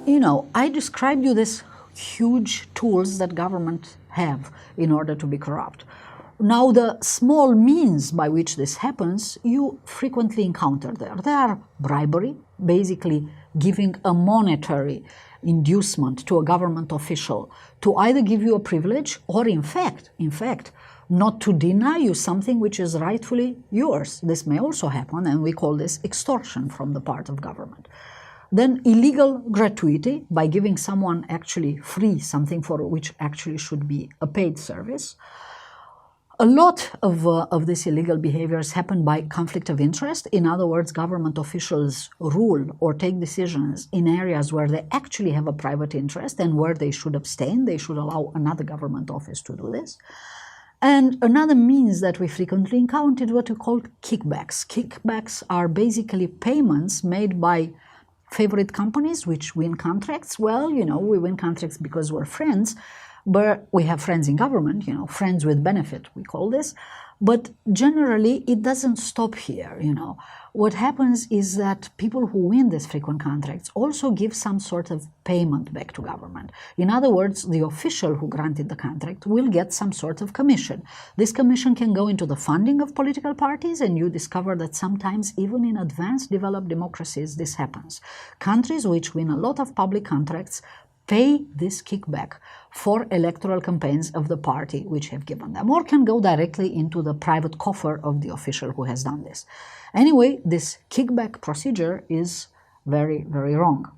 You know, I described you these huge tools that government have in order to be corrupt. Now, the small means by which this happens, you frequently encounter there. They are bribery, basically giving a monetary inducement to a government official to either give you a privilege or in fact, not to deny you something which is rightfully yours. This may also happen, and we call this extortion from the part of government. Then illegal gratuity, by giving someone actually free something for which actually should be a paid service. A lot of these illegal behaviors happen by conflict of interest. In other words, government officials rule or take decisions in areas where they actually have a private interest and where they should abstain. They should allow another government office to do this. And another means that we frequently encounter is what we call kickbacks. Kickbacks are basically payments made by favorite companies which win contracts. Well, you know, we win contracts because we're friends, but we have friends in government, you know, friends with benefit, we call this. But generally, it doesn't stop here, you know. What happens is that people who win these frequent contracts also give some sort of payment back to government. In other words, the official who granted the contract will get some sort of commission. This commission can go into the funding of political parties, and you discover that sometimes even in advanced developed democracies this happens. Countries which win a lot of public contracts pay this kickback for electoral campaigns of the party which have given them, or can go directly into the private coffer of the official who has done this. Anyway, this kickback procedure is very, very wrong.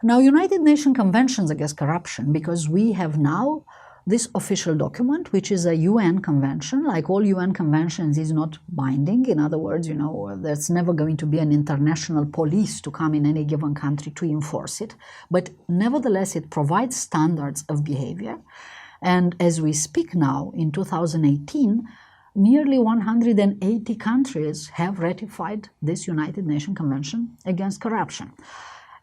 Now, United Nations Conventions Against Corruption, because we have now this official document, which is a UN convention. Like all UN conventions, is not binding. In other words, you know, there's never going to be an international police to come in any given country to enforce it. But nevertheless, it provides standards of behavior. And as we speak now, in 2018, nearly 180 countries have ratified this United Nations Convention Against Corruption.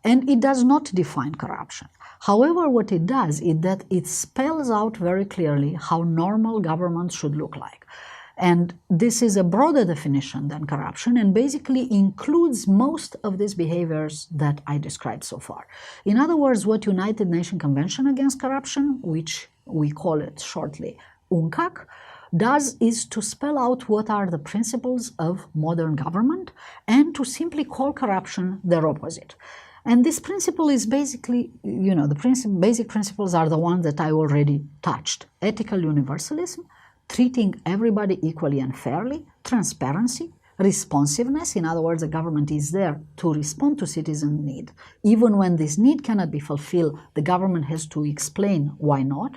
And it does not define corruption. However, what it does is that it spells out very clearly how normal government should look like. And this is a broader definition than corruption and basically includes most of these behaviors that I described so far. In other words, what United Nations Convention Against Corruption, which we call it shortly UNCAC, does is to spell out what are the principles of modern government and to simply call corruption their opposite. And this principle is basically, you know, the basic principles are the ones that I already touched. Ethical universalism, treating everybody equally and fairly, transparency, responsiveness. In other words, the government is there to respond to citizen need. Even when this need cannot be fulfilled, the government has to explain why not.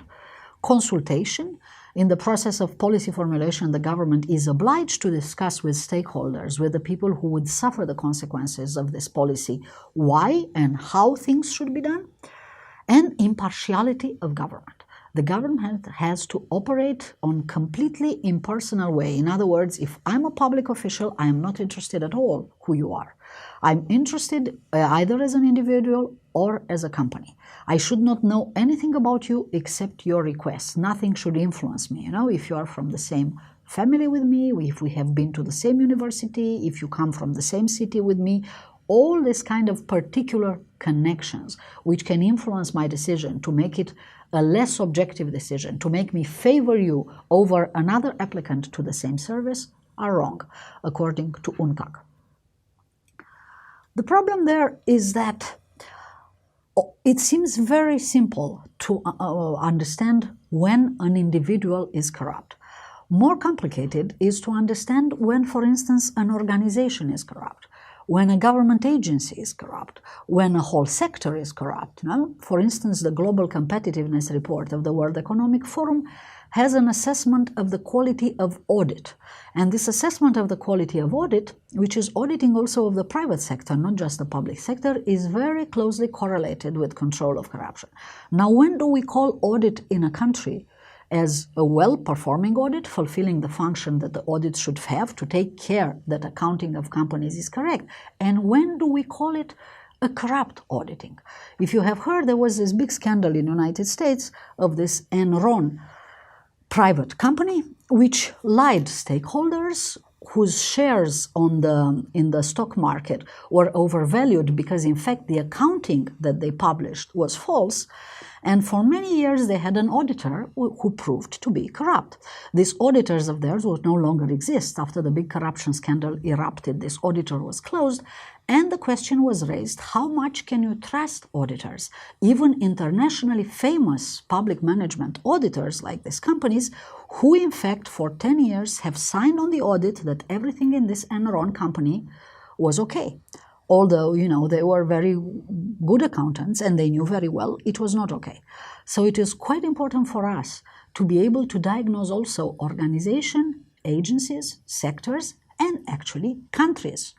Consultation. In the process of policy formulation, the government is obliged to discuss with stakeholders, with the people who would suffer the consequences of this policy, why and how things should be done. And impartiality of government. The government has to operate on completely impersonal way. In other words, if I'm a public official, I am not interested at all who you are. I'm interested either as an individual or as a company. I should not know anything about you except your requests. Nothing should influence me. You know, if you are from the same family with me, if we have been to the same university, if you come from the same city with me, all this kind of particular connections which can influence my decision to make it a less objective decision, to make me favor you over another applicant to the same service, are wrong, according to UNCAC. The problem there is that it seems very simple to understand when an individual is corrupt. More complicated is to understand when, for instance, an organization is corrupt, when a government agency is corrupt, when a whole sector is corrupt. No? For instance, the Global Competitiveness Report of the World Economic Forum has an assessment of the quality of audit. And this assessment of the quality of audit, which is auditing also of the private sector, not just the public sector, is very closely correlated with control of corruption. Now, when do we call audit in a country as a well-performing audit, fulfilling the function that the audit should have to take care that accounting of companies is correct? And when do we call it a corrupt auditing? If you have heard, there was this big scandal in the United States of this Enron private company which lied stakeholders whose shares in the stock market were overvalued because, in fact, the accounting that they published was false. And for many years, they had an auditor who proved to be corrupt. These auditors of theirs would no longer exist. After the big corruption scandal erupted, this auditor was closed, and the question was raised, how much can you trust auditors? Even internationally famous public management auditors like these companies, who in fact for 10 years have signed on the audit that everything in this Enron company was okay. Although, they were very good accountants and they knew very well it was not okay. So it is quite important for us to be able to diagnose also organization, agencies, sectors, and actually countries.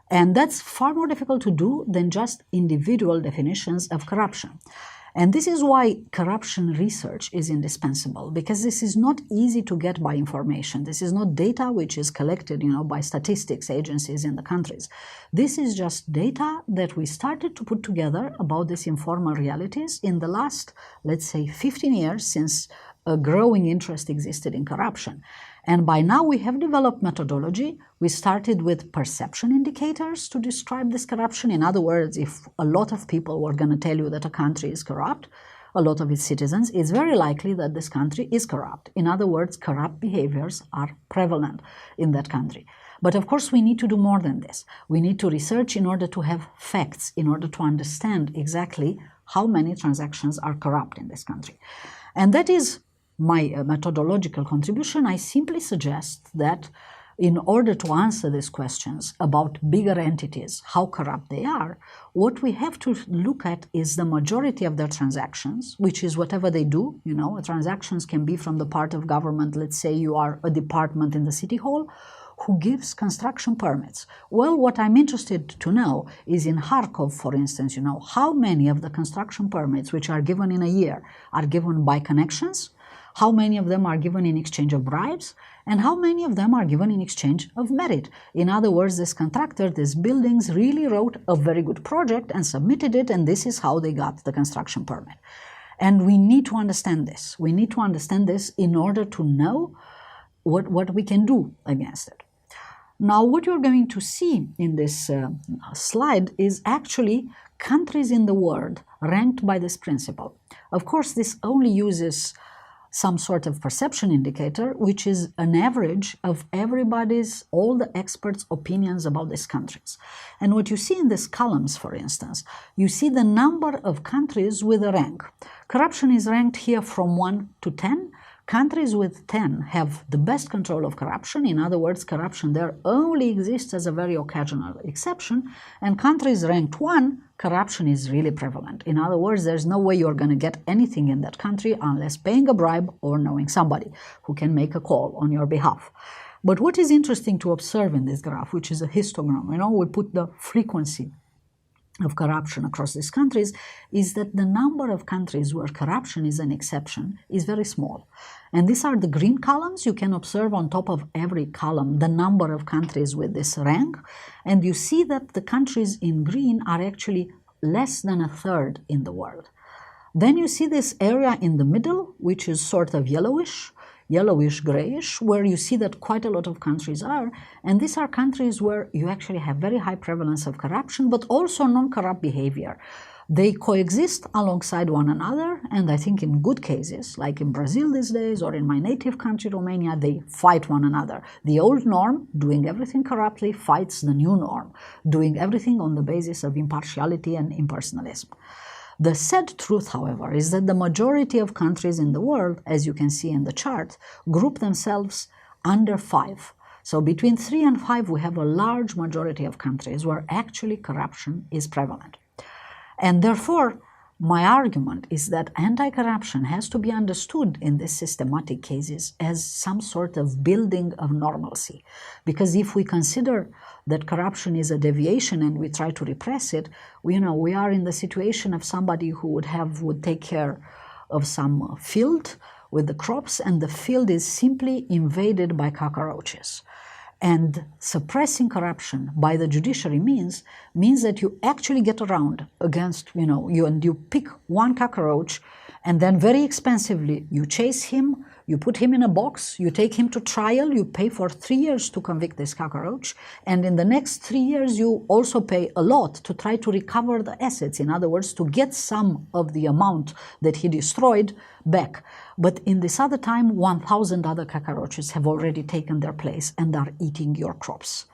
And that's far more difficult to do than just individual definitions of corruption. And this is why corruption research is indispensable, because this is not easy to get by information. This is not data which is collected, by statistics agencies in the countries. This is just data that we started to put together about these informal realities in the last, let's say, 15 years since a growing interest existed in corruption. And by now we have developed methodology. We started with perception indicators to describe this corruption. In other words, if a lot of people were going to tell you that a country is corrupt, a lot of its citizens, it's very likely that this country is corrupt. In other words, corrupt behaviors are prevalent in that country. But of course, we need to do more than this. We need to research in order to have facts, in order to understand exactly how many transactions are corrupt in this country. And that is my methodological contribution. I simply suggest that in order to answer these questions about bigger entities, how corrupt they are, what we have to look at is the majority of their transactions, which is whatever they do. Transactions can be from the part of government. Let's say you are a department in the city hall who gives construction permits. Well, what I'm interested to know is in Kharkov, for instance, how many of the construction permits which are given in a year are given by connections, how many of them are given in exchange of bribes, and how many of them are given in exchange of merit. In other words, this contractor, these buildings really wrote a very good project and submitted it, and this is how they got the construction permit. And we need to understand this. We need to understand this in order to know what we can do against it. Now, what you're going to see in this slide is actually countries in the world ranked by this principle. Of course, this only uses some sort of perception indicator, which is an average of all the experts' opinions about these countries. And what you see in these columns, for instance, you see the number of countries with a rank. Corruption is ranked here from 1 to 10. Countries with 10 have the best control of corruption. In other words, corruption there only exists as a very occasional exception. And countries ranked 1, corruption is really prevalent. In other words, there's no way you're going to get anything in that country unless paying a bribe or knowing somebody who can make a call on your behalf. But what is interesting to observe in this graph, which is a histogram, we put the frequency of corruption across these countries, is that the number of countries where corruption is an exception is very small. And these are the green columns. You can observe on top of every column the number of countries with this rank. And you see that the countries in green are actually less than a third in the world. Then you see this area in the middle, which is sort of yellowish, grayish, where you see that quite a lot of countries are. And these are countries where you actually have very high prevalence of corruption, but also non-corrupt behavior. They coexist alongside one another, and I think in good cases, like in Brazil these days, or in my native country, Romania, they fight one another. The old norm, doing everything corruptly, fights the new norm, doing everything on the basis of impartiality and impersonalism. The sad truth, however, is that the majority of countries in the world, as you can see in the chart, group themselves under 5. So between 3 and 5, we have a large majority of countries where actually corruption is prevalent. And therefore, my argument is that anti-corruption has to be understood in these systematic cases as some sort of building of normalcy. Because if we consider that corruption is a deviation and we try to repress it, we are in the situation of somebody who would take care of some field with the crops, and the field is simply invaded by cockroaches. And suppressing corruption by the judiciary means that you actually get around against, you pick one cockroach, and then very expensively you chase him, You put him in a box, you take him to trial, you pay for 3 years to convict this cockroach, and in the next 3 years you also pay a lot to try to recover the assets. In other words, to get some of the amount that he destroyed back. But in this other time, 1,000 other cockroaches have already taken their place and are eating your crops.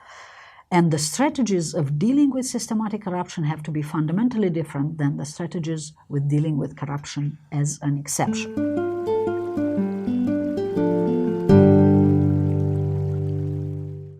And the strategies of dealing with systematic corruption have to be fundamentally different than the strategies with dealing with corruption as an exception.